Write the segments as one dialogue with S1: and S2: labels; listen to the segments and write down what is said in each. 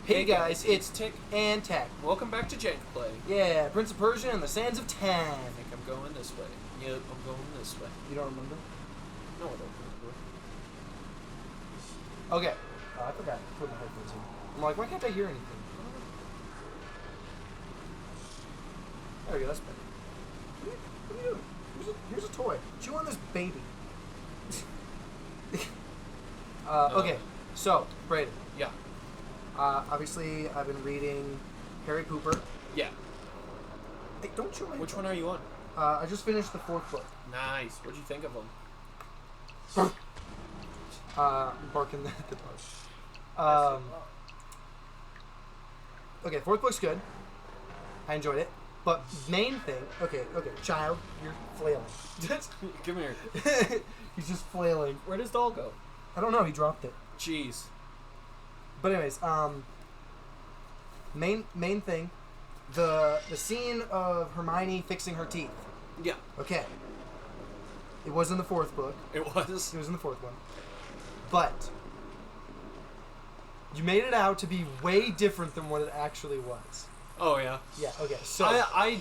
S1: Hey guys, it's Tick and Tack.
S2: Welcome back to Jank Play.
S1: Yeah, Prince of Persia and the Sands of
S2: I
S1: Time.
S2: think I'm going this way. Yep, I'm going this way.
S1: You don't remember?
S2: No, I don't remember.
S1: Okay. Oh, I forgot to put my headphones in. I'm like, why can't I hear anything? There we go, that's better. What are you doing? Here's a toy. Chew on this baby. Okay, so, Brayden.
S2: Yeah.
S1: Obviously, I've been reading Harry Pooper.
S2: Yeah.
S1: Hey, don't chew my
S2: Which one are you on?
S1: I just finished the 4th book.
S2: Nice. What'd you think of them?
S1: Barking at the dog. Okay, 4th book's good. I enjoyed it. But main thing... Okay, child, you're flailing.
S2: Come here.
S1: He's just flailing.
S2: Where does doll go?
S1: I don't know, he dropped it.
S2: Jeez.
S1: But anyways, main thing, the scene of Hermione fixing her teeth.
S2: Yeah.
S1: Okay. It was in the 4th book.
S2: It was?
S1: It was in the 4th one. But you made it out to be way different than what it actually was.
S2: Oh, yeah.
S1: Yeah, okay. So
S2: I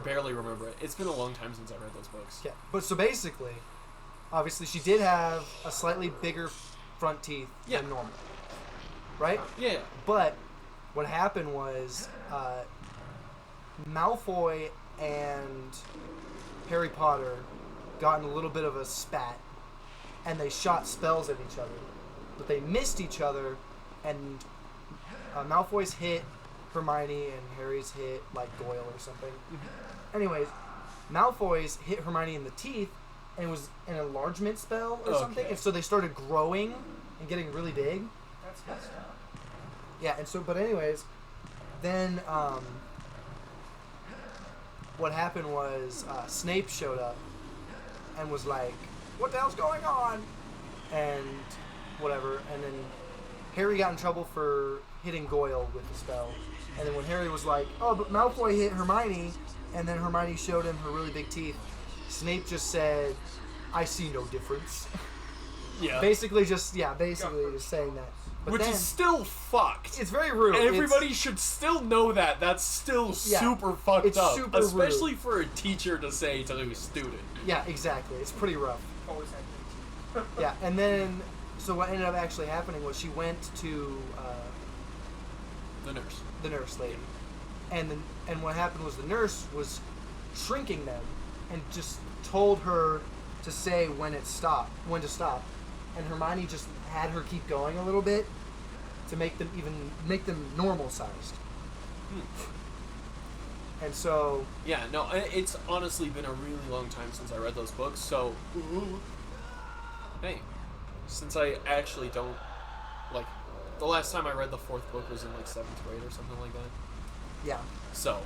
S2: barely remember it. It's been a long time since I read those books.
S1: yeah, but so basically, obviously she did have a slightly bigger front teeth than normal. Right?
S2: Yeah.
S1: But what happened was Malfoy and Harry Potter got in a little bit of a spat, and they shot spells at each other. But they missed each other, and Malfoy's hit Hermione, and Harry's hit, like, Goyle or something. Anyways, Malfoy's hit Hermione in the teeth, and it was an enlargement spell or something, and so they started growing and getting really big.
S3: That's messed up.
S1: Yeah, and so, but anyways, then, what happened was, Snape showed up and was like, what the hell's going on? And whatever, and then Harry got in trouble for hitting Goyle with the spell. And then when Harry was like, oh, but Malfoy hit Hermione, and then Hermione showed him her really big teeth, Snape just said, I see no difference.
S2: Yeah.
S1: Basically just saying that. But
S2: Which
S1: then,
S2: is still fucked.
S1: it's very rude.
S2: And everybody should still know that. That's still super fucked up.
S1: Super
S2: especially
S1: rude.
S2: for a teacher to say to a student.
S1: Yeah, exactly. It's pretty rough.
S3: Always had things.
S1: Yeah, and then, so what ended up actually happening was she went to
S2: The nurse.
S1: the nurse lady, and what happened was the nurse was shrinking them, and just told her to say when to stop, and Hermione just had her keep going a little bit to make them normal sized. And so
S2: Yeah, no, it's honestly been a really long time since I read those books, so... Hey, since I actually don't... Like, the last time I read the 4th book was in, like, 7th grade or something like that.
S1: yeah,
S2: So,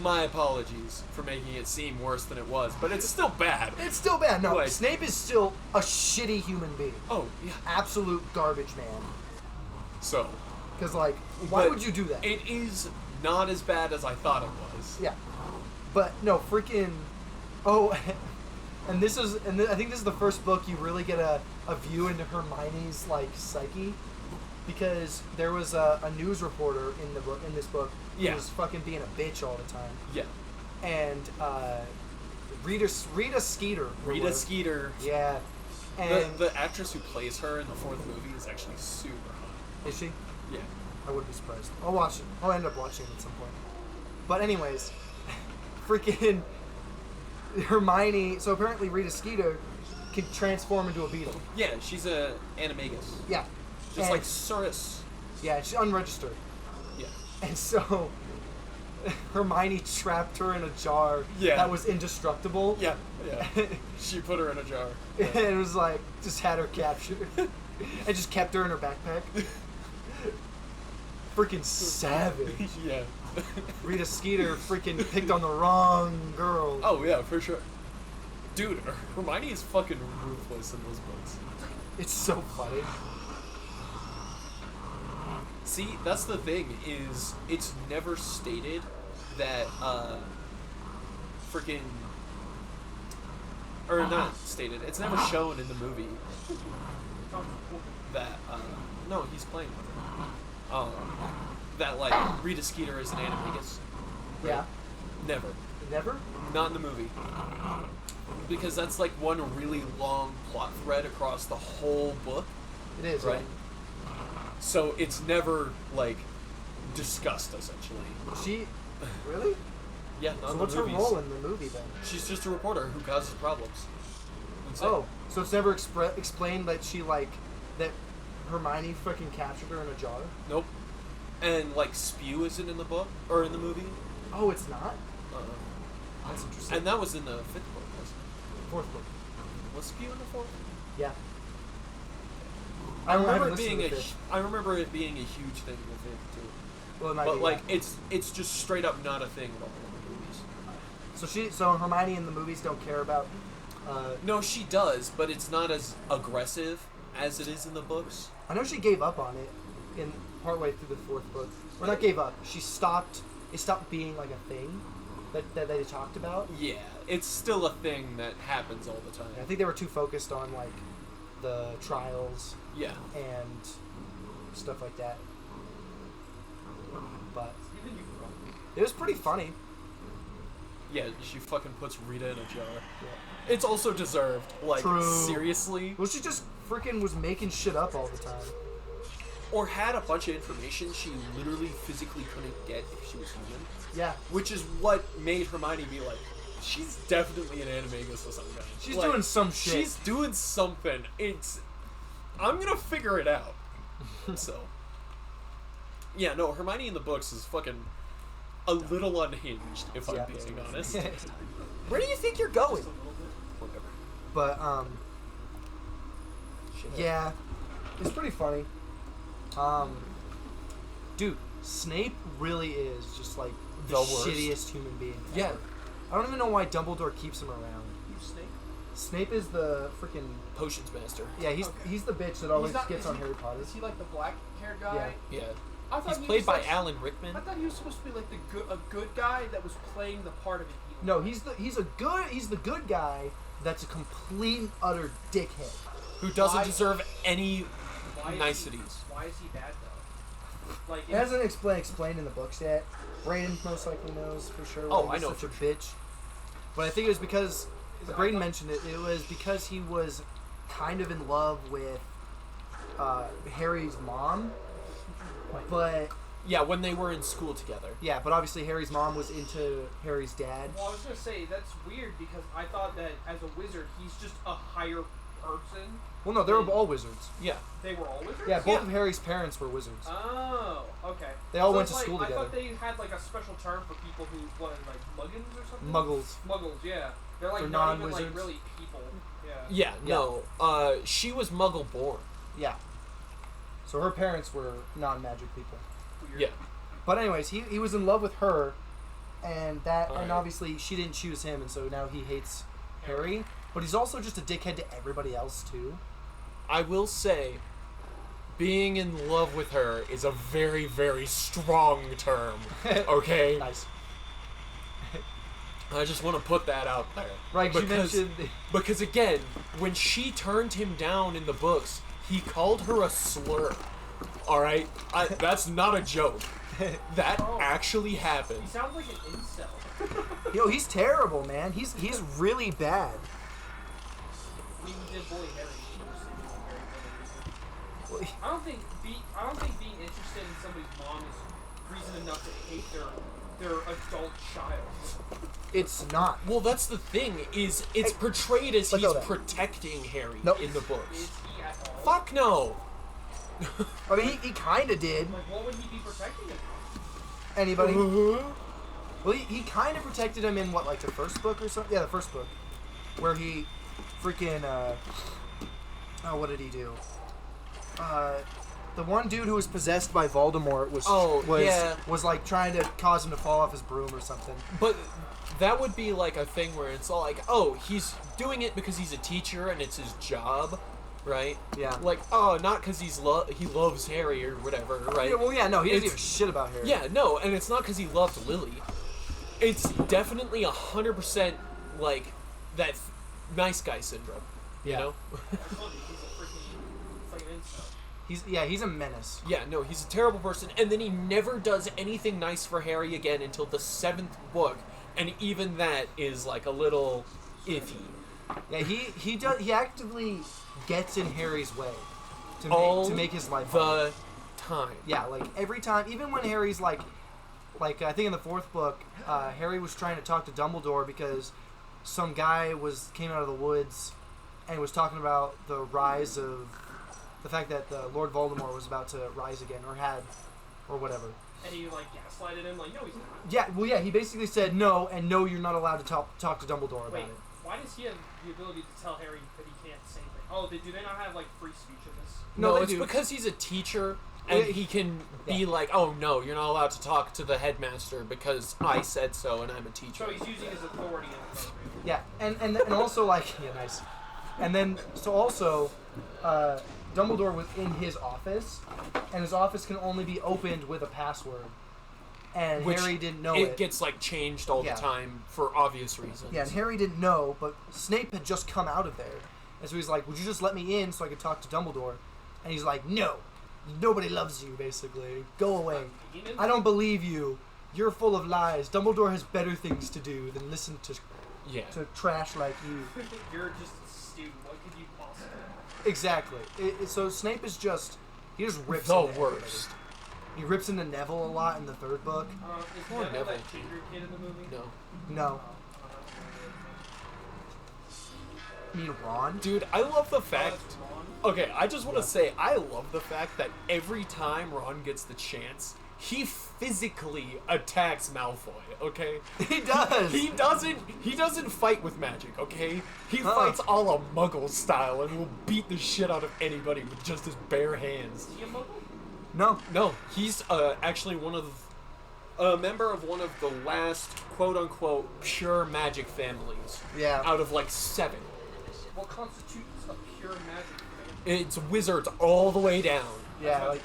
S2: my apologies for making it seem worse than it was, but it's still bad.
S1: it's still bad. No,
S2: Like-
S1: Snape is still a shitty human being,
S2: Oh, yeah.
S1: absolute garbage man.
S2: So,
S1: Because like, why
S2: but
S1: would you do that?
S2: It is not as bad as I thought it was.
S1: Yeah, but no, freaking. Oh, and I think this is the first book you really get a view into Hermione's like psyche, because there was a news reporter in this book who was fucking being a bitch all the time.
S2: Yeah.
S1: And Rita Skeeter.
S2: Rita Skeeter.
S1: Yeah, and
S2: The actress who plays her in the 4th movie is actually super hot.
S1: is she?
S2: Yeah.
S1: I wouldn't be surprised. I'll watch it. I'll end up watching it at some point. But anyways, freaking Hermione. So apparently Rita Skeeter can transform into a beetle.
S2: Yeah, she's a animagus.
S1: Yeah.
S2: Just
S1: And-
S2: like Cirrus.
S1: Yeah, she's unregistered.
S2: Yeah.
S1: And so Hermione trapped her in a jar that was indestructible.
S2: Yeah, yeah. She put her in a jar.
S1: And it was like, just had her captured. And just kept her in her backpack. Freaking savage.
S2: Yeah.
S1: Rita Skeeter freaking picked on the wrong girl.
S2: Oh, yeah, for sure. Dude, Hermione is fucking ruthless in those books.
S1: It's so funny.
S2: See, that's the thing, is it's never stated that, freaking... Or not stated, it's never shown in the movie that, no, he's playing with her. that like Rita Skeeter is an animagus. Right?
S1: Yeah.
S2: Never.
S1: Never?
S2: Not in the movie. Because that's like one really long plot thread across the whole book,
S1: It is,
S2: right? So it's never like discussed essentially.
S1: She. Really?
S2: Yeah, not
S1: So
S2: in
S1: what's
S2: the
S1: her
S2: movies.
S1: role in the movie then?
S2: She's just a reporter who causes problems. That's it.
S1: Oh, so it's never explained that she like that Hermione fucking captured her in a jar?
S2: Nope. And like Spew isn't in the book or in the movie.
S1: Oh, it's not.
S2: Uh,
S1: That's interesting.
S2: and that was in the 5th book, wasn't it?
S1: Fourth book.
S2: Was Spew in the 4th?
S1: Yeah.
S2: I remember
S1: haven't
S2: it
S1: listened
S2: being
S1: to
S2: a.
S1: the fifth.
S2: I remember it being a huge thing in the 5th too.
S1: Well, it might
S2: But
S1: be,
S2: like
S1: yeah.
S2: it's just straight up not a thing at all in the movies.
S1: So Hermione in the movies don't care about.
S2: No, she does, but it's not as aggressive as it is in the books.
S1: I know she gave up on it in partway through the fourth book. Or not gave up. She stopped. It stopped being like a thing that they talked about.
S2: Yeah, it's still a thing that happens all the time.
S1: I think they were too focused on like the trials
S2: Yeah.
S1: and stuff like that. But it was pretty funny.
S2: Yeah, she fucking puts Rita in a jar.
S1: Yeah.
S2: It's also deserved. Like,
S1: True.
S2: seriously?
S1: Well, she just freaking was making shit up all the time.
S2: Or had a bunch of information she literally physically couldn't get if she was human.
S1: Yeah.
S2: Which is what made Hermione be like, she's definitely an animagus of some kind.
S1: She's
S2: Like,
S1: doing some shit.
S2: She's doing something. I'm gonna figure it out. So. Yeah, no, Hermione in the books is fucking a little unhinged, if
S1: Yeah.
S2: I'm being honest.
S1: Where do you think you're going?
S2: Whatever.
S1: But
S2: Shit.
S1: yeah, it's pretty funny. Dude, Snape really is just like the
S2: The worst.
S1: shittiest human being.
S2: Yeah.
S1: ever. I don't even know why Dumbledore keeps him around.
S3: Who's Snake?
S1: Snape is the freaking
S2: Potions master.
S1: yeah. He's
S3: Okay.
S1: he's the bitch that always
S3: not-
S1: gets
S3: is
S1: on
S3: he-
S1: Harry Potter.
S3: Is he like the black-haired guy?
S2: Yeah.
S3: I thought
S2: He's
S3: he
S2: played
S3: was
S2: by
S3: like,
S2: Alan Rickman.
S3: I thought he was supposed to be like a good guy that was playing the part of an evil.
S1: No, he's the good guy that's a complete and utter dickhead.
S2: Who doesn't
S3: Why-
S2: deserve any
S3: Why is
S2: niceties.
S3: Why is he bad though? Like
S1: It hasn't explained in the books yet. Brayden most likely knows for sure.
S2: Oh,
S1: why
S2: I know
S1: he's such
S2: for
S1: a bitch. But I think it was because
S3: Is it-
S1: Brayden mentioned it. It was because he was kind of in love with Harry's mom, but
S2: Yeah, when they were in school together.
S1: yeah, but obviously Harry's mom was into Harry's dad.
S3: Well, I was gonna say that's weird because I thought that as a wizard he's just a higher person.
S1: Well, no, they were all wizards.
S2: Yeah.
S3: They were all wizards.
S1: Yeah, both
S2: Yeah.
S1: of Harry's parents were wizards.
S3: Oh, okay.
S1: They all
S3: So
S1: went
S3: it's
S1: to school
S3: I thought
S1: together.
S3: they had like a special term for people who like muggins or something.
S1: Muggles.
S3: Muggles, yeah. They're like
S1: For
S3: not even
S1: non-wizards.
S3: like really people. Yeah.
S2: Yeah, no. She was Muggle born.
S1: Yeah. So her parents were non-magic people.
S3: Weird.
S2: Yeah.
S1: But anyways, he was in love with her, and that and
S2: Alright.
S1: obviously she didn't choose him, and so now he hates Harry. But he's also just a dickhead to everybody else too.
S2: I will say, being in love with her is a very, very strong term. Okay?
S1: Nice.
S2: I just want to put that out there.
S1: Right, 'cause you
S2: Because,
S1: mentioned
S2: because again, when she turned him down in the books, he called her a slur. Alright? That's not a joke. That
S3: Oh.
S2: actually happened.
S3: He sounds like an incel.
S1: yo, he's terrible, man. He's really bad.
S3: He did bully Harry.
S1: Well, he-
S3: I don't think being interested in somebody's mom is reason enough to hate their adult child.
S1: It's not.
S2: Well, that's the thing, is it's portrayed as
S1: Let
S2: he's
S1: go of that.
S2: protecting Harry
S1: Nope.
S2: in the books.
S3: Is he at all?
S2: Fuck no!
S1: I mean, he kind of did.
S3: Like, what would he be protecting him from?
S1: Anybody? Well, he kind of protected him in what, like the first book or something? Yeah, the first book, where he freaking oh, what did he do? The one dude who was possessed by Voldemort was like trying to cause him to fall off his broom or something.
S2: But that would be like a thing where it's all like, oh, he's doing it because he's a teacher and it's his job, right?
S1: Yeah.
S2: Like, oh, not because he loves Harry or whatever, right?
S1: Yeah, well, yeah, no, he doesn't
S2: It's-
S1: give a shit about Harry.
S2: Yeah, no, and it's not because he loved Lily. It's definitely 100% like that nice guy syndrome. You
S1: Yeah.
S2: know?
S3: That's funny. He's a freaking. It's like an incel.
S1: He's a menace.
S2: Yeah, no, he's a terrible person, and then he never does anything nice for Harry again until the 7th book, and even that is like a little iffy.
S1: Yeah, he actively gets in Harry's way
S2: All
S1: to make his life
S2: the
S1: hard.
S2: time.
S1: Yeah, like every time, even when Harry's like I think in the 4th book, Harry was trying to talk to Dumbledore because some guy came out of the woods and was talking about the rise of the fact that Lord Voldemort was about to rise again or whatever.
S3: And he like gaslighted him, like, no, he's not.
S1: Yeah, well, yeah, he basically said no, and no, you're not allowed to talk to Dumbledore about
S3: Wait,
S1: it.
S3: why does he have the ability to tell Harry that he can't say anything? Oh, do they not have like free speech in this?
S1: No, they
S2: it's
S1: do.
S2: because he's a teacher, and
S1: Yeah,
S2: he can be like, oh no, you're not allowed to talk to the headmaster because I said so and I'm a teacher.
S3: So he's using his authority in the program.
S1: Yeah, and also like yeah, nice. And then so also, Dumbledore was in his office, and his office can only be opened with a password. And
S2: Which
S1: Harry didn't know
S2: it gets like changed all
S1: Yeah.
S2: the time for obvious reasons.
S1: Yeah, and Harry didn't know, but Snape had just come out of there. And so he's like, would you just let me in so I could talk to Dumbledore? And he's like, no. Nobody loves you, basically. Go away. I don't believe you. You're full of lies. Dumbledore has better things to do than listen to
S2: Yeah.
S1: trash like you.
S3: You're just a student. What could you possibly?
S1: Exactly. So Snape is just... He just rips
S2: The
S1: into everybody.
S2: worst.
S1: He rips into Neville a lot in the 3rd book.
S3: Is
S2: Poor
S3: Neville
S2: Neville.
S3: that ginger kid in the movie?
S2: No.
S1: No. I mean, Ron?
S2: Dude, I love the
S3: Oh,
S2: fact...
S3: that's Ron.
S2: Okay, I just want to say, I love the fact that every time Ron gets the chance, he physically attacks Malfoy, okay?
S1: He does!
S2: He doesn't fight with magic, okay? He
S1: Huh.
S2: fights a la Muggle style and will beat the shit out of anybody with just his bare hands.
S3: Is he a muggle?
S1: No.
S2: No, he's actually a member of one of the last quote-unquote pure magic families.
S1: Yeah.
S2: Out of like 7.
S3: What constitutes a pure magic family?
S2: It's wizards all the way down.
S1: Yeah, like...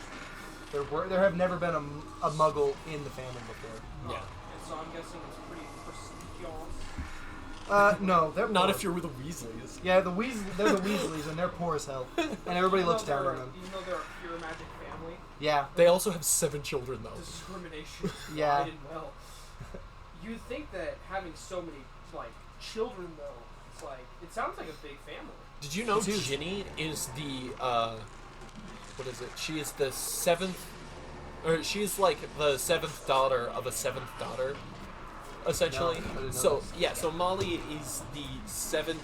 S1: There have never been a Muggle in the family before.
S2: Yeah.
S3: And so I'm guessing it's pretty prestigious.
S1: No, they're
S2: Not
S1: poor.
S2: if you're with the Weasleys.
S1: Yeah, they're the Weasleys, and they're poor as hell. And everybody looks down on them.
S3: Even though they're a pure magic family,
S1: Yeah.
S2: They also have 7 children, though.
S3: discrimination
S1: Yeah.
S3: alive and well. You'd think that having so many, like, children, though, it's like, it sounds like a big family.
S2: Did you know
S1: It's huge.
S2: Ginny is the, what is it? She is the 7th, or she's like the 7th daughter of a 7th daughter, essentially.
S1: No, I didn't know
S2: So,
S1: this.
S2: yeah, so Molly is the 7th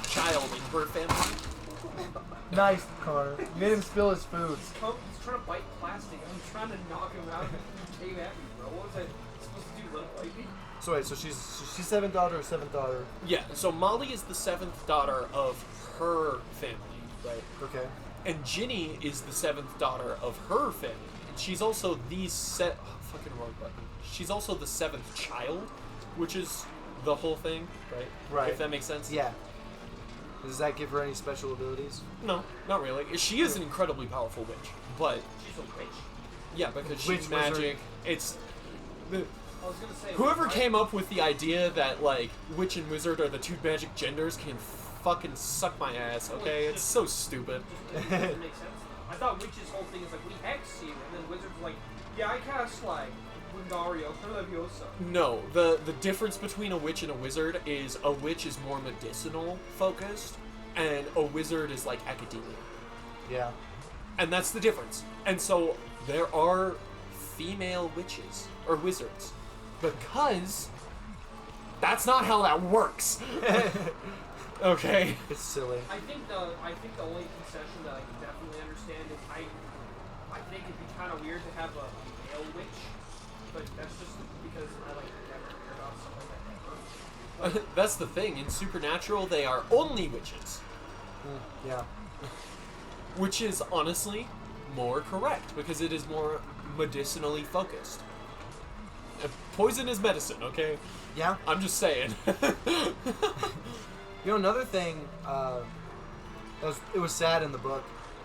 S2: child in her family.
S1: Nice, Connor. You made him spill his food.
S3: He's trying to bite plastic. I'm trying to knock him out. He came at me, bro. What was I supposed to do? Let him bite me?
S1: So wait, so she's 7th daughter or 7th daughter?
S2: Yeah, so Molly is the 7th daughter of her family, right?
S1: Okay.
S2: And Ginny is the 7th daughter of her family. And she's also the fucking wrong button. She's also the 7th child, which is the whole thing, right?
S1: Right.
S2: If that makes sense?
S1: Yeah. Does that give her any special abilities?
S2: No, not really. She is an incredibly powerful witch, but
S3: She's a witch.
S2: yeah, because
S1: Witch,
S2: she's
S1: wizard.
S2: magic. It's
S3: I was gonna say.
S2: whoever
S3: I-
S2: came up with the idea that like witch and wizard are the 2 magic genders can fucking suck my ass. Okay, it's so stupid.
S3: Just doesn't make sense. I thought witch's whole thing is like, we hex you, and then wizard's like, yeah, I cast like Wingardium Leviosa.
S2: No, the difference between a witch and a wizard is a witch is more medicinal focused, and a wizard is like academia.
S1: Yeah.
S2: And that's the difference. And so there are female witches or wizards because that's not how that works. Okay.
S1: It's silly.
S3: I think the only concession that I can definitely understand is I think it'd be kind of weird to have a male witch, but that's just because I like never hear about something like that.
S2: That's the thing. In Supernatural, they are only witches,
S1: Yeah.
S2: which is honestly more correct because it is more medicinally focused. Poison is medicine, okay?
S1: Yeah.
S2: I'm just saying.
S1: You know, another thing, it was sad in the book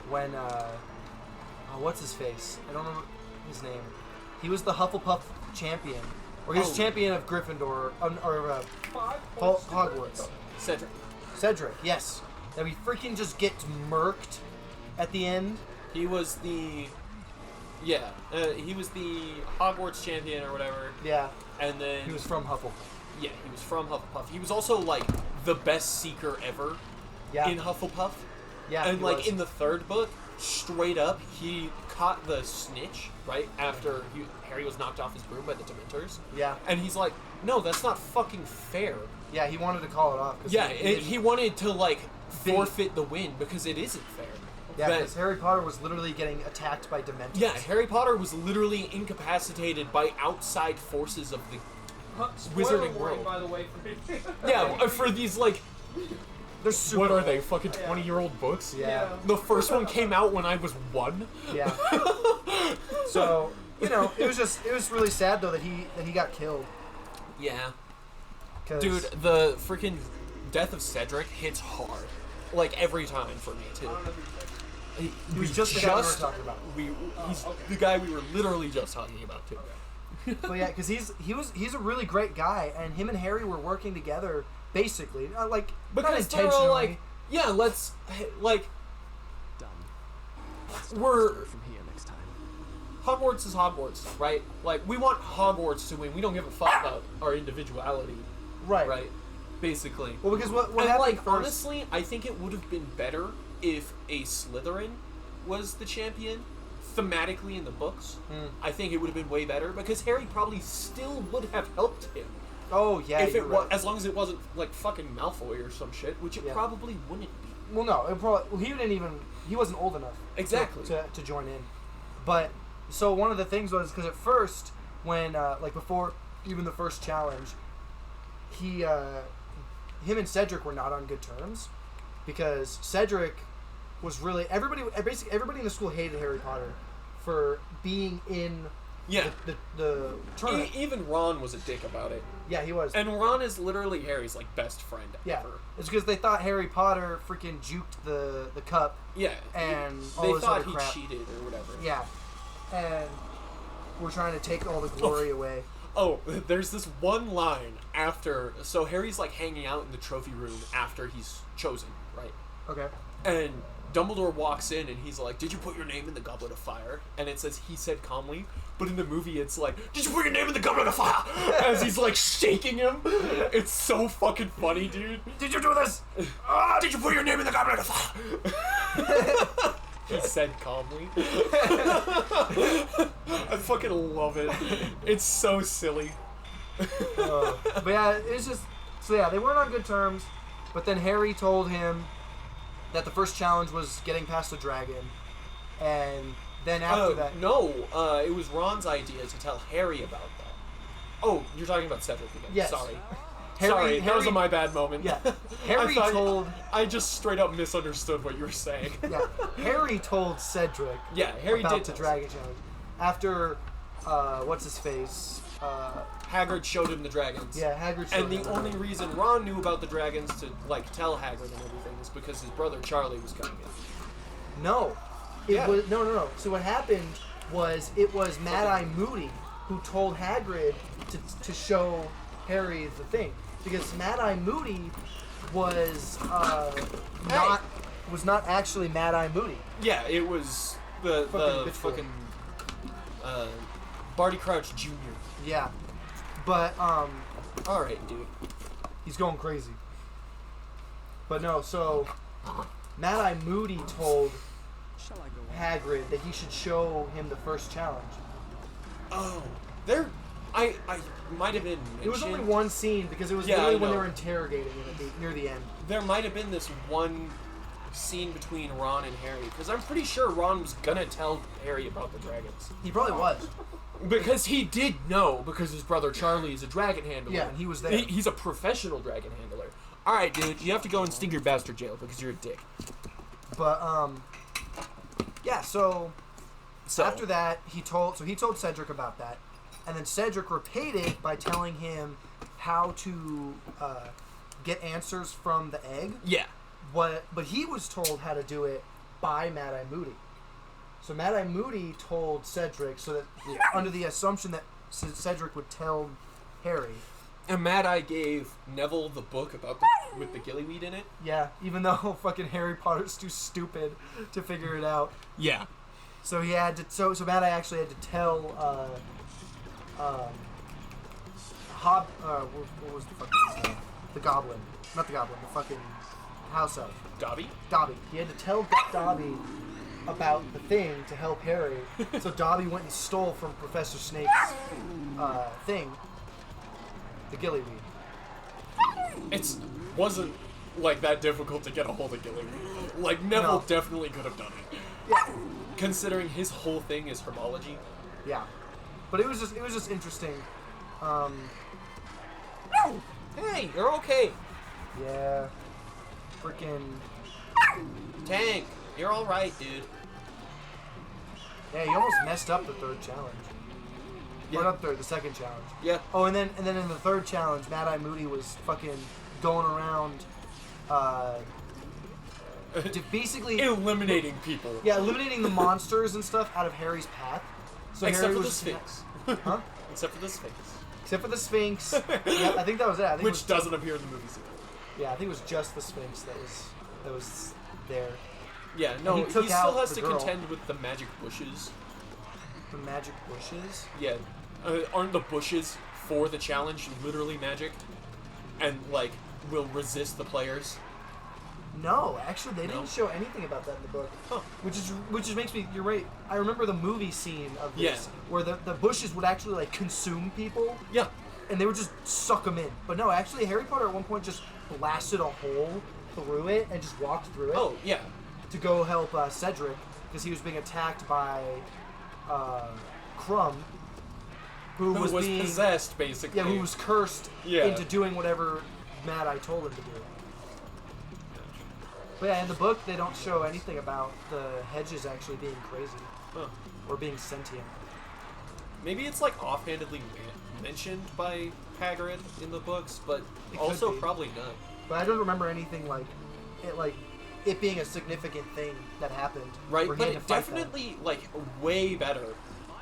S1: when, what's his face? I don't remember his name. He was the Hufflepuff champion. Or he was
S2: Oh.
S1: champion of Gryffindor, Hogwarts.
S2: Cedric.
S1: Cedric, yes. That he freaking just gets murked at the end.
S2: He was the... Yeah, he was the Hogwarts champion or whatever.
S1: Yeah.
S2: And then...
S1: He was from Hufflepuff.
S2: Yeah, he was from Hufflepuff. He was also, like, the best seeker ever in Hufflepuff.
S1: Yeah,
S2: and,
S1: he
S2: like,
S1: was.
S2: in the third book, straight up, he caught the snitch, right, after Harry was knocked off his broom by the Dementors.
S1: Yeah.
S2: And he's like, no, that's not fucking fair.
S1: Yeah, he wanted to call it off.
S2: Yeah, he wanted to, like, forfeit the win because it isn't fair.
S1: Yeah, because Harry Potter was literally getting attacked by Dementors.
S2: Yeah, Harry Potter was literally incapacitated by outside forces of the
S3: Spoiler
S2: wizarding
S3: warning,
S2: world.
S3: by the way, for me.
S2: Yeah, for these, like...
S1: They're super
S2: What are
S1: old.
S2: they, fucking 20-year-old books?
S1: Yeah.
S2: The first one came out when I was 1.
S1: Yeah. So, you know, it was really sad though that he got killed.
S2: Yeah.
S1: 'Cause-
S2: Dude, the freaking death of Cedric hits hard. Like, every time for me, too.
S1: he was just the guy we were talking about.
S2: He's the guy we were literally just talking about, too.
S1: But yeah, because he's a really great guy, and him and Harry were working together basically, like not
S2: Because they're
S1: intentionally.
S2: all like, yeah, let's, like, we're...
S4: From here next time.
S2: Hogwarts is Hogwarts, right? Like, we want Hogwarts to win. We don't give a fuck about our individuality,
S1: right.
S2: right? Basically.
S1: Well, because what
S2: And,
S1: happened
S2: like,
S1: first?
S2: honestly, I think it would have been better if a Slytherin was the champion, thematically in the books. I think it would have been way better, because Harry probably still would have helped him.
S1: Oh yeah,
S2: if
S1: you're
S2: it
S1: right.
S2: was, as long as it wasn't, like, fucking Malfoy or some shit, which it probably wouldn't be.
S1: Well, no, it probably. Well, he wasn't old enough.
S2: Exactly.
S1: To join in, but so one of the things was because at first when like before even the first challenge, him and Cedric were not on good terms because Cedric was really basically everybody in the school hated Harry Potter for being in
S2: Yeah.
S1: the tournament.
S2: Even Ron was a dick about it.
S1: Yeah, he was.
S2: And Ron is literally Harry's, like, best friend
S1: Yeah,
S2: ever.
S1: it's because they thought Harry Potter freaking juked the cup.
S2: Yeah.
S1: And all
S2: they
S1: this
S2: thought
S1: other
S2: he
S1: crap.
S2: cheated or whatever.
S1: Yeah, and we're trying to take all the glory away.
S2: Oh, there's this one line after... So Harry's, like, hanging out in the trophy room after he's chosen, right?
S1: Okay.
S2: And Dumbledore walks in and he's like, "Did you put your name in the Goblet of Fire?" And it says, "He said calmly." But in the movie, it's like, "Did you put your name in the Goblet of Fire?" As he's, like, shaking him. It's so fucking funny, dude.
S1: Did you do this?
S2: Did you put your name in the Goblet of Fire? He said calmly. I fucking love it. It's so silly.
S1: But yeah, it's just so yeah, they weren't on good terms. But then Harry told him that the first challenge was getting past the dragon, and then after that,
S2: No, it was Ron's idea to tell Harry about that. Oh, you're talking about Cedric again.
S1: Yes.
S2: Sorry.
S1: Harry,
S2: That was my bad moment.
S1: Yeah, Harry told.
S2: I just straight up misunderstood what you were saying.
S1: Yeah, Harry told Cedric.
S2: Yeah, Harry
S1: about
S2: did
S1: the
S2: tell
S1: dragon challenge after what's his face.
S2: Hagrid showed him the dragons.
S1: Yeah, Hagrid.
S2: And the only reason Ron knew about the dragons to, like, tell Hagrid and everything is because his brother Charlie was coming in.
S1: No, it
S2: Yeah.
S1: was no. So what happened was it was Mad Eye Moody who told Hagrid to show Harry the thing because Mad Eye Moody was not actually Mad Eye Moody.
S2: Yeah, it was the
S1: Fucking bitch boy.
S2: fucking Barty Crouch Jr.
S1: Yeah, but
S2: All right, dude.
S1: he's going crazy. But no, so Mad Eye Moody told
S4: Shall I go on?
S1: Hagrid that he should show him the first challenge.
S2: Oh, there. I might have been mentioned.
S1: It was only one scene because it was
S2: Yeah,
S1: literally
S2: I
S1: when they
S2: know.
S1: were interrogating him near the end.
S2: There might have been this one scene between Ron and Harry because I'm pretty sure Ron was gonna tell Harry about the dragons
S1: He probably was.
S2: because he did know because his brother Charlie is a dragon handler.
S1: Yeah, and he was there.
S2: He's a professional dragon handler. All right, dude, you have to go in Stinger Bastard jail because you're a dick.
S1: But yeah. So
S2: So
S1: after that, he told Cedric about that, and then Cedric repaid it by telling him how to get answers from the egg.
S2: yeah,
S1: But he was told how to do it by Mad Eye Moody. So Mad Eye Moody told Cedric so that under the assumption that Cedric would tell Harry,
S2: And Mad Eye gave Neville the book about with the gillyweed in it.
S1: Yeah, even though fucking Harry Potter's too stupid to figure it out.
S2: Yeah.
S1: So he had to. So Mad Eye actually had to tell. What was the fucking name? The Goblin, not the Goblin. The fucking house elf.
S2: Dobby?
S1: Dobby. He had to tell Dobby about the thing to help Harry. So Dobby went and stole from Professor Snape's thing, the gillyweed.
S2: It wasn't like that difficult to get a hold of gillyweed. Like Neville
S1: No.
S2: definitely could have done it.
S1: Yeah.
S2: Considering his whole thing is hermology.
S1: Yeah. But it was just interesting.
S2: Hey, you're okay.
S1: Yeah. Freaking.
S2: Tank, you're all right, dude.
S1: Yeah, he almost messed up the third challenge.
S2: Yeah.
S1: Or not third, the second challenge.
S2: Yeah.
S1: Oh, and then in the third challenge, Mad Eye Moody was fucking going around, basically
S2: Eliminating people.
S1: yeah, eliminating the monsters and stuff out of Harry's path. So
S2: Except
S1: Harry
S2: for the
S1: was
S2: Sphinx.
S1: huh?
S2: Except for the Sphinx.
S1: Except for the Sphinx. Yeah, I think that was it. I think it
S2: Which
S1: was
S2: doesn't appear in the movies.
S1: Yeah, I think it was just the Sphinx that was there.
S2: Yeah, no,
S1: he
S2: he
S1: took
S2: still
S1: out
S2: has
S1: the
S2: to
S1: girl.
S2: contend with the magic bushes.
S1: The magic bushes.
S2: Yeah. Aren't the bushes for the challenge literally magic? And, like, will resist the players?
S1: No, actually, they
S2: No?
S1: didn't show anything about that in the book.
S2: Huh.
S1: Which makes me. You're right. I remember the movie scene of this
S2: Yeah.
S1: where the bushes would actually like consume people,
S2: Yeah.
S1: and they would just suck them in. But no, actually, Harry Potter at one point just blasted a hole through it and just walked through it
S2: Oh, yeah.
S1: to go help Cedric because he was being attacked by Crumb, who
S2: Who was
S1: being
S2: possessed, basically.
S1: yeah, who was cursed
S2: Yeah.
S1: into doing whatever Mad Eye told him to do. But yeah, in the book, they don't show anything about the hedges actually being crazy
S2: Huh.
S1: or being sentient.
S2: Maybe it's, like, offhandedly mentioned by Hagrid in the books, but
S1: It could
S2: also
S1: be.
S2: probably not.
S1: But I don't remember anything like it being a significant thing that happened.
S2: Right,
S1: where he
S2: but
S1: had to
S2: it
S1: fight them.
S2: definitely, like, way better,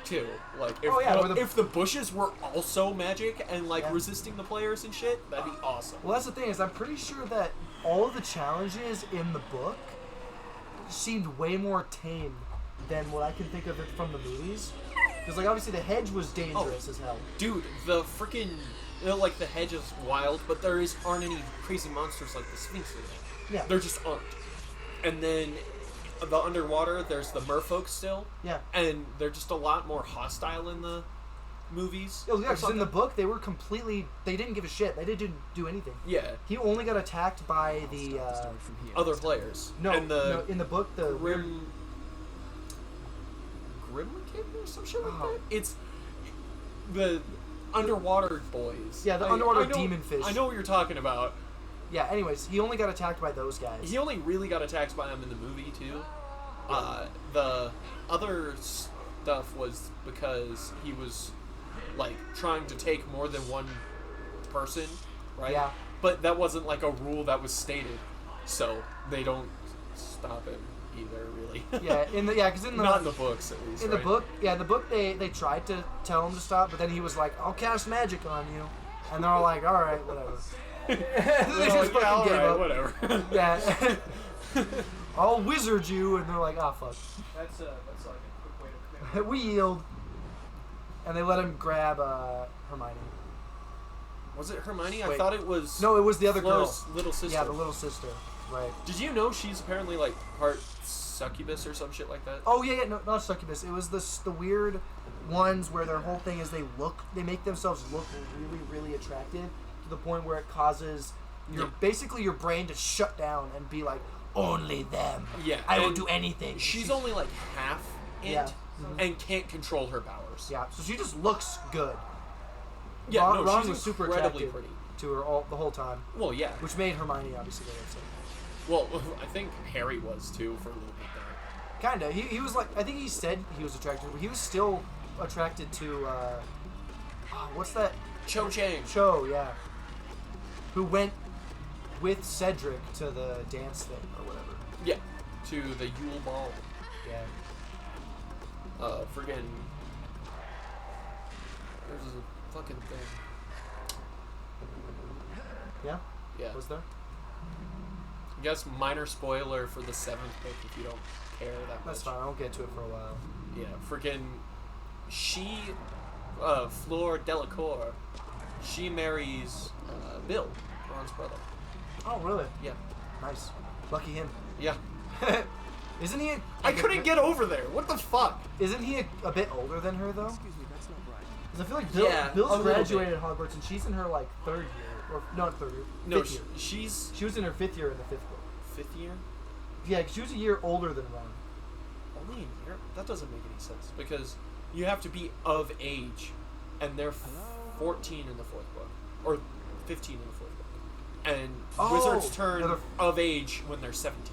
S2: too. Like, if,
S1: Oh, yeah, where the-
S2: if the bushes were also magic and, like,
S1: Yeah.
S2: resisting the players and shit, that'd be awesome.
S1: Well, that's the thing is I'm pretty sure that all of the challenges in the book seemed way more tame than what I can think of it from the movies. Because like obviously the hedge was dangerous as hell.
S2: Dude, the freaking, like, the hedge is wild, but aren't any crazy monsters like the Sphinx in it.
S1: Yeah.
S2: There just aren't. And then the underwater, there's the merfolk still.
S1: Yeah.
S2: And they're just a lot more hostile in the movies.
S1: Oh yeah, because in the
S2: something.
S1: book they were completely. They didn't give a shit. They didn't do anything.
S2: Yeah,
S1: He only got attacked by the.
S4: Start from here.
S2: other players.
S1: No,
S2: and
S1: no, in the book the weird.
S2: Grimkin or some shit like
S1: Oh.
S2: that? It's the underwater boys.
S1: Yeah, the underwater
S2: know,
S1: demon fish.
S2: I know what you're talking about.
S1: Yeah. Anyways, he only got attacked by those guys.
S2: He only really got attacked by them in the movie, too. The other stuff was because he was, like, trying to take more than one person, right?
S1: Yeah.
S2: But that wasn't, like, a rule that was stated, so they don't stop him either, really.
S1: Yeah. Because in the
S2: Not in the books, at least,
S1: in
S2: right?
S1: the book, they tried to tell him to stop, but then he was like, "I'll cast magic on you," and they're all like, "All right, whatever." They
S2: They're
S1: just
S2: like, yeah,
S1: fucking gave
S2: alright,
S1: up.
S2: whatever.
S1: Yeah. I'll wizard you, and they're like, "Ah, fuck."
S3: That's like a quick way to clear.
S1: We yield, and they let him grab Hermione.
S2: Was it Hermione? I
S1: Wait.
S2: thought it was
S1: No, it was the other
S2: Flo's
S1: girl.
S2: little sister.
S1: Yeah, the little sister. Right.
S2: Did you know she's apparently, like, part succubus or some shit like that?
S1: Oh yeah, no, not succubus. It was the weird ones where their whole thing is they make themselves look really, really attractive to the point where it causes basically your brain to shut down and be like, only them.
S2: Yeah,
S1: I will
S2: and
S1: do anything.
S2: She's only, like, half int
S1: Yeah. Mhm.
S2: and can't control her powers.
S1: Yeah, so she just looks good.
S2: Yeah,
S1: Ron,
S2: no,
S1: Ron
S2: she's
S1: was super
S2: incredibly
S1: attracted
S2: pretty.
S1: to her the whole time,
S2: Well, yeah.
S1: which made Hermione obviously very upset.
S2: Well, I think Harry was, too, for a little bit there.
S1: Kinda. He was like, I think he said he was attracted, but he was still attracted to what's that?
S2: Cho Chang.
S1: Cho, yeah. Who went with Cedric to the dance thing or whatever.
S2: Yeah, to the Yule Ball.
S1: Yeah.
S2: Friggin'... There's a fucking thing.
S1: Yeah?
S2: Yeah.
S1: Was there?
S2: I guess minor spoiler for the 7th book if you don't care that much.
S1: That's fine. I won't get to it for a while.
S2: Yeah, freaking. She, Fleur Delacour, she marries Bill, Ron's brother.
S1: Oh, really?
S2: Yeah.
S1: Nice. Lucky him.
S2: Yeah.
S1: Isn't he?
S2: I couldn't get over there. What the fuck?
S1: Isn't he a bit older than her though?
S4: Excuse me, that's not right.
S1: Because I feel like
S2: Yeah, a
S1: Bill's
S2: little
S1: graduated at Hogwarts and she's in her like 3rd year, or not 3rd year,
S2: No,
S1: 5th year.
S2: she's
S1: She was in her 5th year in the 5th book.
S2: 5th year.
S1: Yeah, 'cause she was a year older than Ron.
S2: Only a year? That doesn't make any sense because you have to be of age, and they're 14 in the 4th book, or 15 in the 4th book, and wizards turn
S1: yeah,
S2: of age when they're 17.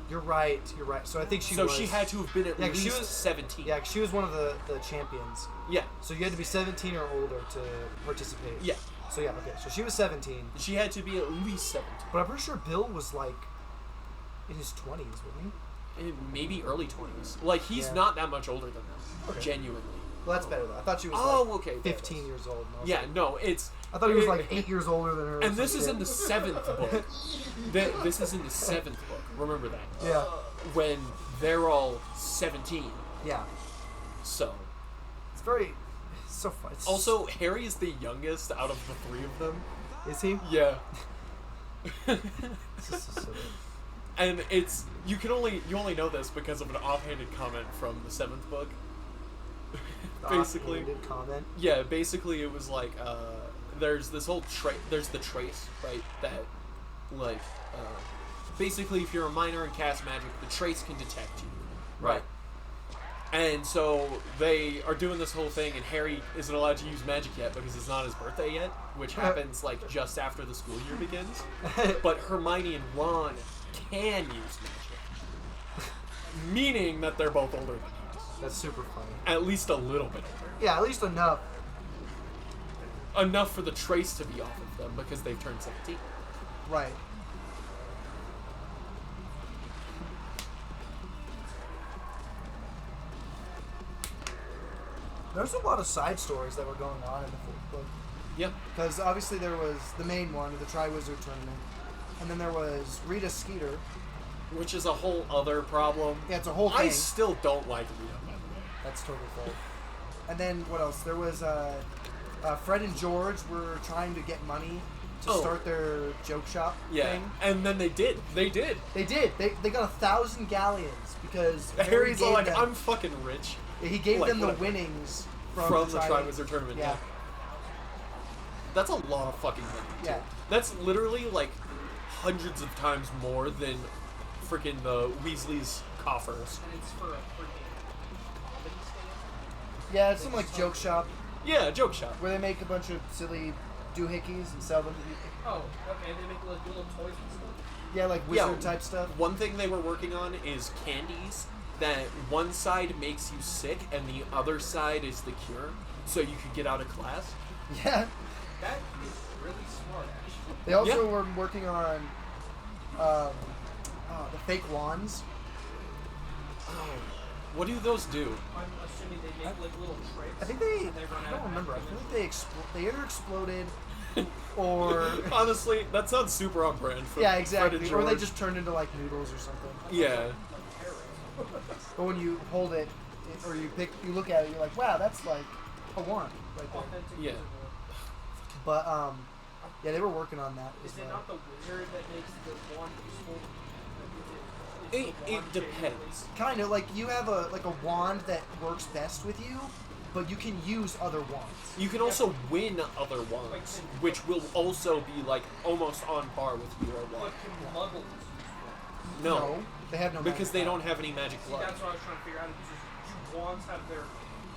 S1: You're right. You're right. So I think she was.
S2: So she had to have been at
S1: Yeah, 'cause
S2: least
S1: she was
S2: 17.
S1: Yeah, 'cause she was one of the champions.
S2: Yeah.
S1: So you had to be 17 or older to participate.
S2: Yeah.
S1: So yeah, okay. So she was 17,
S2: She had to be at least 17.
S1: but I'm pretty sure Bill was like in his 20s, wasn't he?
S2: Maybe early 20s. Like, he's
S1: Yeah.
S2: not that much older than them.
S1: Okay.
S2: Genuinely.
S1: Well, that's better though. I thought she was
S2: Oh,
S1: like
S2: okay.
S1: 15 years old. And I was
S2: Yeah,
S1: like-
S2: no, it's...
S1: I thought he was like 8 years older than her. or
S2: And this
S1: some
S2: is
S1: shit.
S2: in the 7th book. This is in the 7th book. Remember that.
S1: Yeah.
S2: When they're all 17.
S1: Yeah.
S2: So...
S1: It's very. It's so fun. It's
S2: Also, Harry is the youngest out of the 3 of them.
S1: is he?
S2: Yeah.
S1: It's just so silly.
S2: And it's... You only know this because of an offhanded comment from the 7th book. Basically.
S1: Offhanded comment.
S2: Yeah, basically it was like, there's this whole there's the trace, right, that, like, basically if you're a minor and cast magic, the trace can detect you, right? And so they are doing this whole thing, and Harry isn't allowed to use magic yet because it's not his birthday yet, which happens, like, just after the school year begins. But Hermione and Ron can use magic. Meaning that they're both older than he is.
S1: That's super funny.
S2: At least a little bit older.
S1: Yeah, at least enough.
S2: Enough for the trace to be off of them because they've turned 17.
S1: Right. There's a lot of side stories that were going on in the 4th book.
S2: Yeah.
S1: Because obviously there was the main one, the Triwizard Tournament. And then there was Rita Skeeter.
S2: Which is a whole other problem.
S1: Yeah, it's a whole thing.
S2: I still don't like Rita, by the way.
S1: That's totally fair. And then what else? There was Fred and George were trying to get money to start their joke shop thing.
S2: And then they did. They did.
S1: They did. They got 1,000 galleons because
S2: Harry's all
S1: gave
S2: like,
S1: them,
S2: I'm fucking rich.
S1: he gave
S2: like,
S1: them the
S2: whatever.
S1: winnings
S2: From the Triwizard Tournament.
S1: Yeah.
S2: That's a lot of fucking money. Too.
S1: Yeah.
S2: That's literally like hundreds of times more than freaking the Weasley's coffers.
S3: And it's for a freaking comedy stand.
S1: Yeah, it's some like joke shop
S2: Yeah, joke shop.
S1: where they make a bunch of silly doohickeys and sell them to people.
S3: Oh, okay. They make like little toys and stuff.
S1: Yeah, like wizard type stuff.
S2: One thing they were working on is candies that one side makes you sick and the other side is the cure, so you could get out of class.
S1: Yeah.
S3: That is really smart, actually.
S1: They also
S2: Yeah.
S1: were working on the fake wands.
S2: Oh, what do those do?
S3: I'm assuming they make like little tricks.
S1: I think they.
S3: and run
S1: I
S3: out
S1: don't
S3: of
S1: remember. I
S3: magic.
S1: feel like they either exploded or.
S2: Honestly, that sounds super on brand for
S1: Yeah,
S2: Fred
S1: exactly.
S2: and
S1: Or they
S2: George.
S1: just turned into like noodles or something.
S2: Yeah.
S1: But when you hold it, or you look at it, you're like, wow, that's like a wand right there.
S3: Authentic
S2: Yeah.
S3: visible.
S1: But yeah, they were working on that.
S3: Is
S1: as
S3: it
S1: well.
S3: not the wizard that makes the wand useful?
S2: It depends.
S1: Kind of like you have a wand that works best with you, but you can use other wands.
S2: You can also win other wands, which will also be like almost on par with your
S3: But
S2: wand.
S3: can muggles?
S2: No,
S1: they have no.
S2: because
S1: magic
S2: they
S1: power.
S2: don't have any magic
S3: See,
S2: blood.
S3: that's what I was trying to figure out. Is do wands have their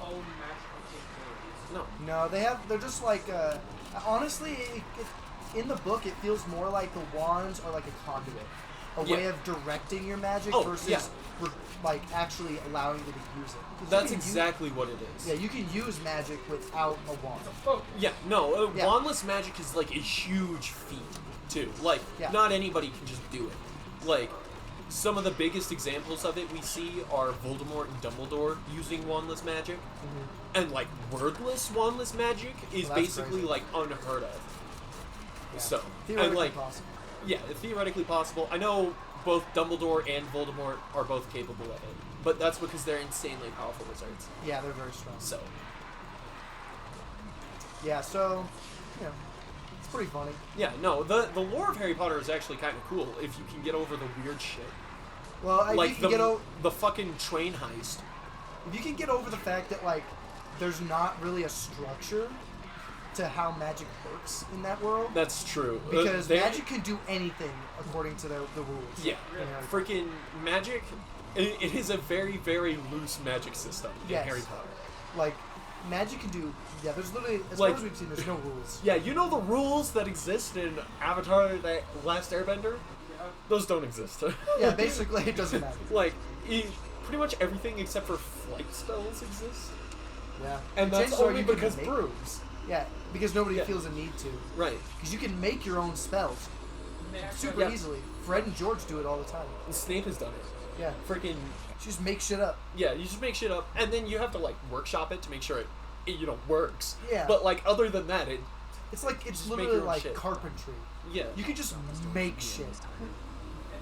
S3: own magical capabilities?
S2: No.
S1: No, they have. They're just like. Honestly, in the book, it feels more like the wands are like a conduit, a
S2: Yeah.
S1: way of directing your magic
S2: Oh,
S1: versus
S2: yeah.
S1: like actually allowing you to use it. 'Cause you
S2: That's
S1: can
S2: exactly what it is.
S1: Yeah, you can use magic without a wand.
S3: Oh,
S2: Yeah, no,
S1: Yeah.
S2: wandless magic is like a huge feat, too. Like,
S1: Yeah.
S2: not anybody can just do it. Like, some of the biggest examples of it we see are Voldemort and Dumbledore using wandless magic. And, like, wordless wandless magic is
S1: Well, that's
S2: basically,
S1: crazy.
S2: like, unheard of.
S1: Yeah.
S2: So, and
S1: Theoretically
S2: like,
S1: possible.
S2: yeah, theoretically possible. I know both Dumbledore and Voldemort are both capable of it, but that's because they're insanely powerful wizards.
S1: Yeah, they're very strong.
S2: So,
S1: Yeah, so, you know, it's pretty funny.
S2: yeah, no, the lore of Harry Potter is actually kind of cool if you can get over the weird shit.
S1: Well, if
S2: Like
S1: you can get
S2: the fucking train heist.
S1: if you can get over the fact that like there's not really a structure to how magic works in that world,
S2: That's true.
S1: because
S2: They-
S1: magic can do anything according to the rules.
S2: Yeah,
S1: You know,
S2: freaking magic. It is a very, very loose magic system in
S1: Yes.
S2: Harry Potter.
S1: like magic can do. Yeah, there's literally as
S2: Like-
S1: far as we've seen, there's no rules.
S2: Yeah, you know the rules that exist in Avatar: The Last Airbender?
S3: Yeah.
S2: Those don't exist.
S1: Yeah, basically it doesn't matter.
S2: Like, pretty much everything except for flight spells exist.
S1: Yeah,
S2: And that's
S1: Chances are
S2: only
S1: you can
S2: because
S1: make-
S2: brooms.
S1: Yeah, because nobody
S2: Yeah.
S1: feels a need to.
S2: Right.
S1: Because you can make your own spells super
S2: Yeah.
S1: easily. Fred and George do it all the time.
S2: And Snape has done it.
S1: Yeah,
S2: Freaking,
S1: just make shit up.
S2: yeah, you just make shit up, and then you have to, like, workshop it to make sure it works.
S1: Yeah.
S2: But, like, other than that,
S1: It's like it's
S2: Just make
S1: literally
S2: your own
S1: like
S2: shit.
S1: carpentry.
S2: yeah.
S1: You can just make shit.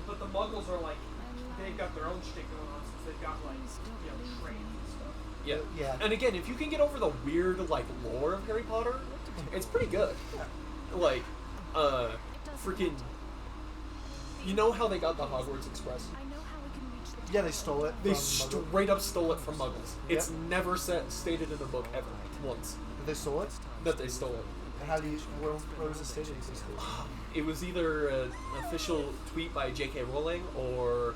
S3: But the Muggles are like, they've got their own shit going on since they've got like, trains and stuff.
S2: Yeah.
S1: Yeah.
S2: And again, if you can get over the weird, like, lore of Harry Potter, it's pretty good. Like, freaking... You know how they got the Hogwarts Express?
S1: Yeah, they stole it.
S2: They
S1: from Muggle.
S2: straight up stole it from Muggles. It's
S1: Yep.
S2: never stated in the book ever, once,
S1: They stole it.
S2: that they stole it.
S1: How do you? Where was it stated?
S2: It was either an official tweet by J.K. Rowling or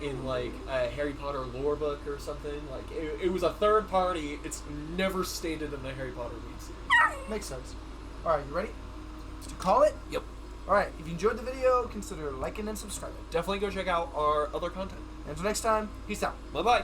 S2: in, like, a Harry Potter lore book or something. Like, it was a third party. It's never stated in the Harry Potter league series.
S1: Makes sense. All right, you ready to call it?
S2: Yep.
S1: All right. If you enjoyed the video, consider liking and subscribing.
S2: Definitely go check out our other content.
S1: Until next time, peace out.
S2: Bye-bye.